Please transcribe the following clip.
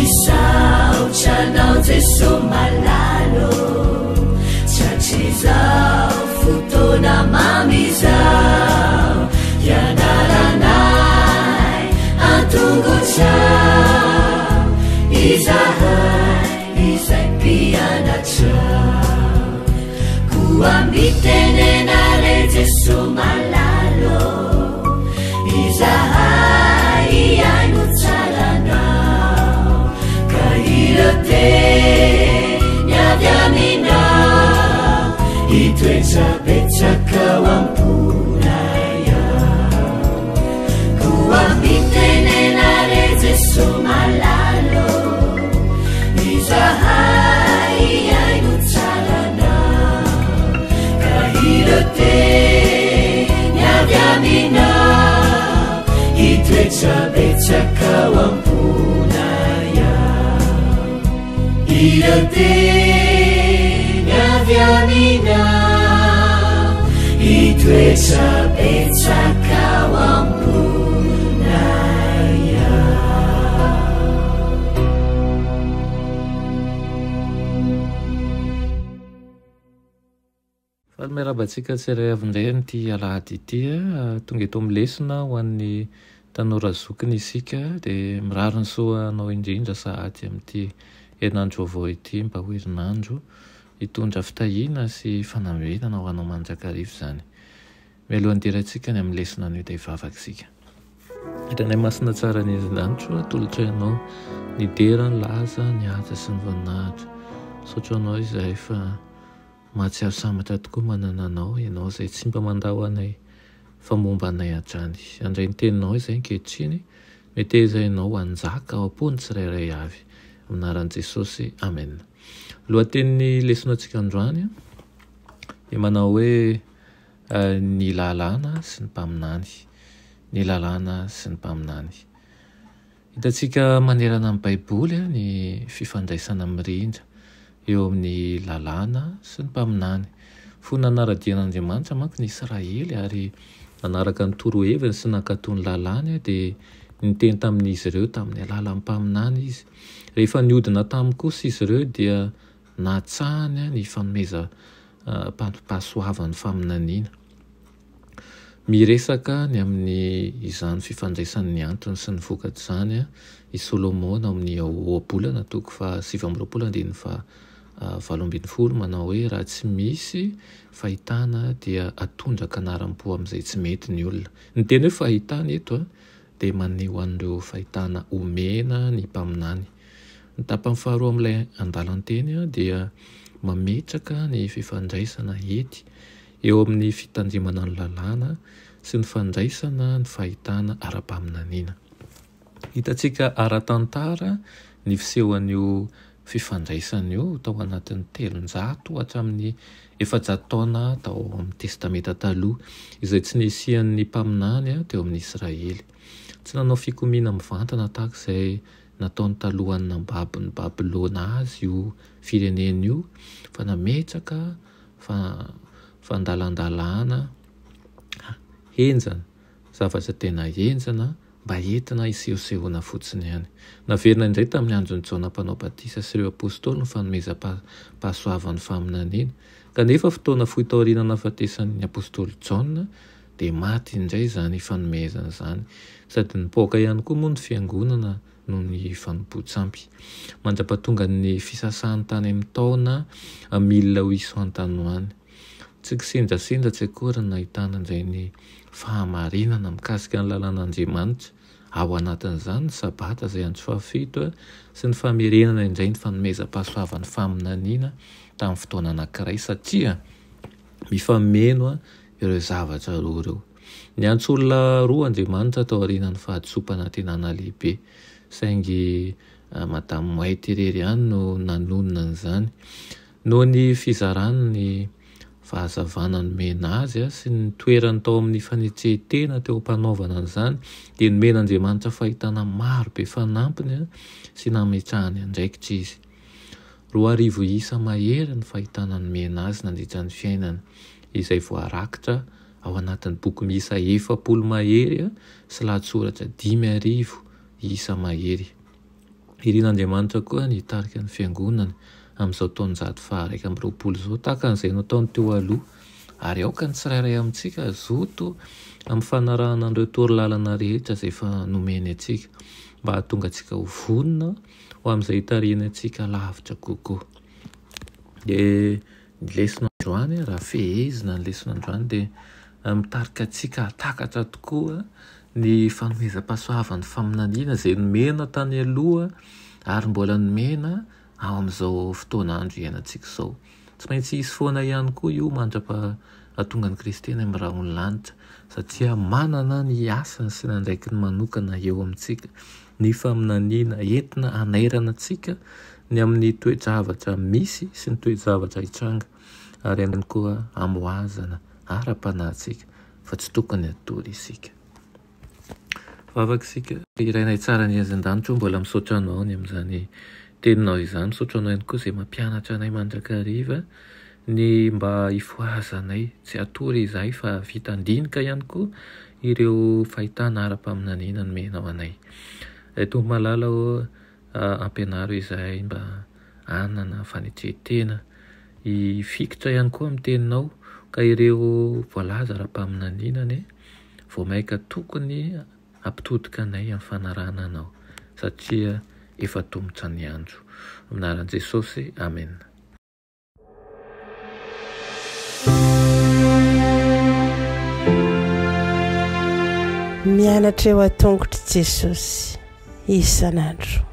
misaotranao jeso malalo tratrizao fotoana mamizao ianaranay antongotrao izahay izay mpianatrao koa mitenenare jeso malalo izahay iaino tsaranao ka irote niavy aminao itoetsapetsakao amponaya koa mitenenare jeso malalo izahay iaino tsaranao ka irote niavy aminao itoetsapetsakao amponaya irote niavy aminao itoetsapetsakao amponaya. Fa miarabantsika tsiray avindray nyity alahady ity tonga eto amin'ny lesona ho an'ny tanora zokiny isika dia mirary ny soa anao indrindra sahady amin'ity herinandro vaovao ity mba ho herinandro hitondra fitahiana sy fanambenana ho anao manjakarivo izany. Mialohan'ny diraintsika ny amin'ny lesona anio dia hivavaka isika. Hitanay masina tsara ny Andriamanitra atolotra ianao ny dera ny laza ny haja sy ny voninahitra saotra anao izay efa mahatsiaro samatra tokoa manana anao ianao izay tsy mba mandao anay fa momba anay hatrany. Andray ny teninao izay ankehitriny metezainao anjaka ao am-pony tsirairay avy aminaran'i Jesosy. Amen. Lohatenin'ny lesonantsika androany dia manao hoe ny lalàna sy ny mpaminany. Ny lalàna sy ny mpaminany. Hitantsika manerana amin'ny Baiboly ny fifandraisana mirindra eo amin'ny lalàna sy ny mpaminany. Fony nanaradian'Andriamanitra manko ny Israely ary nanaraka ny toroheviny sy nankatony lalàny dia niteny tamin'izy ireo tamin'ny alalan'ny mpaminany izy. Rehefa niodina tamin'ny kosa izy ireo dia natsahany ny fanomeza pahasoavan'ny faminaniana. Miresaka ny amin'ny izany fifandraisan'ny antony sy ny vokatra izany i Solomona amin'ny ohabolana toko fa 7:20 manao hoe raha tsy misy fahitana dia atondraka anaram-po amin'izay tsy mety ny olona. Ny teny hoe fahitana eto dia maneho an'ireo fahitana omena ny mpaminany. Ny tapany faharoa amin'ilay andalanteny dia mametraka ny fifandraisana hety eo amin'ny fitandrimana ny lalàna sy ny fandraisana ny fahitana ara-paminaniana. Hitantsika ara-tantara ny fisehoan'io fifandraisana io tao anatin'ny 300 hatramin'ny 400 taona tao amin'ny testameta taloha izay tsy nisian'ny mpaminany teo amin'ny Israely. Tsy nanao fikomiana mivantana tahak'izay nataony talohan'ny nambabon'ny Babilôna azy io firenena io fa nametraka fandalandalana henjana zavatra tena henjana mba entina isehosehoana fotsiny ihany. Naverina indray tamin'ny andron'ny Jaona mpanao batisa sy ireo apôstôly ny fanomeza pahasoavan'ny faminaniana. Kanefa fotoana fohy taoriana nahafatesan'ny apôstôly Jaona dia maty indray izany fanomezana izany sady nipoaka ihany koa moa ny fiangonana noho ny fanompoan-tsampy. Mandrapatonga ny fisasahany tany amin'ny taona 1800 any. Tsy kisendrasendra tsy akory ny nahitana indray ny fahamarinana mikasika ny lalàn'Andriamanitra. Ao anatin'izany ny sabata izay andro fahafito sy ny famerenana indray ny fanomezam-pahasoavan'ny faminaniana tamin'ny fotoana anankiray satria mifameno ireo zavatra roa ireo. Ny antsolona roa Andriamanitra tao aorian'ny fahatsopana tenana lehibe saingy Madame White irery ihany no nanonona an'izany. Noho ny fizarany ny fahazavana nomena azy sy ny toerany tao amin'ny fanetsehetena teo ampanaovana an'izany dia nomen'Andriamanitra fahitana maro be fanampiny sy nametrahany andraikitra izy. 2,000 isa mahery ny fahitana nomena azy nandritra ny fiainana izay voarakitra ao anatin'ny boky miisa 700 mahery sy lahatsoratra 5,000 isa mahery. irian'Andriamanitra koa ny tarika ny fiangonana amin'izao taonjato faha 120 zao tahaka an'izay no taony teo aloha ary aoka ny tsirairay amintsika zoto amin'ny fanarahana an'ireo tory-lalana rehetra izay efa nomeny atsika mba hahatonga atsika ho vonona ho amin'izay hitarihana atsika lavitra kokoa. Dia ny leson'androany raha fehezina ny leson'androany dia mitarika atsika hatakatra tokoa ny fanomezam-pahasoavan'ny faminaniana izay nomena tany aloha ary mbola nomena ao amin'izao fotoana andro iainantsika izao. Tsy maintsy hisy foana ihany koa io mandrapahatonga ny kristeny amin'ny raha ony-lanitra satria manana ny asany sy ny andraikiny manokana eo amintsika ny faminaniana entina hanairana antsika ny amin'ny toe-javatra misy sy ny toe-javatra hitranga ary ihany koa amoazana ara-panahintsika fa tsy tokony atory isika. Vavaka isika irainay tsara ny azan-danitra mbola misaotra anao ny amin'izany teninao izany, misaotra anao ihany koa izay mampianatra anay mandrakariva ny mba hifoazanay tsy atory izahay fa vitan-dinika ihany koa ireo fahitana ara-paminaniana nomenao anay. Tompo malala ampianaro izahay mba hanana fanetretena hifikitra ihany koa amin'ny teninao ka ireo voalaza ara-paminaninany vao maika tokony ampitodika anay amin'ny fanarahana anao satria efa tomotra ny andro. Anaran'i Jesosy, amen. Mianatra eo an-tongotry Jesosy isan'andro.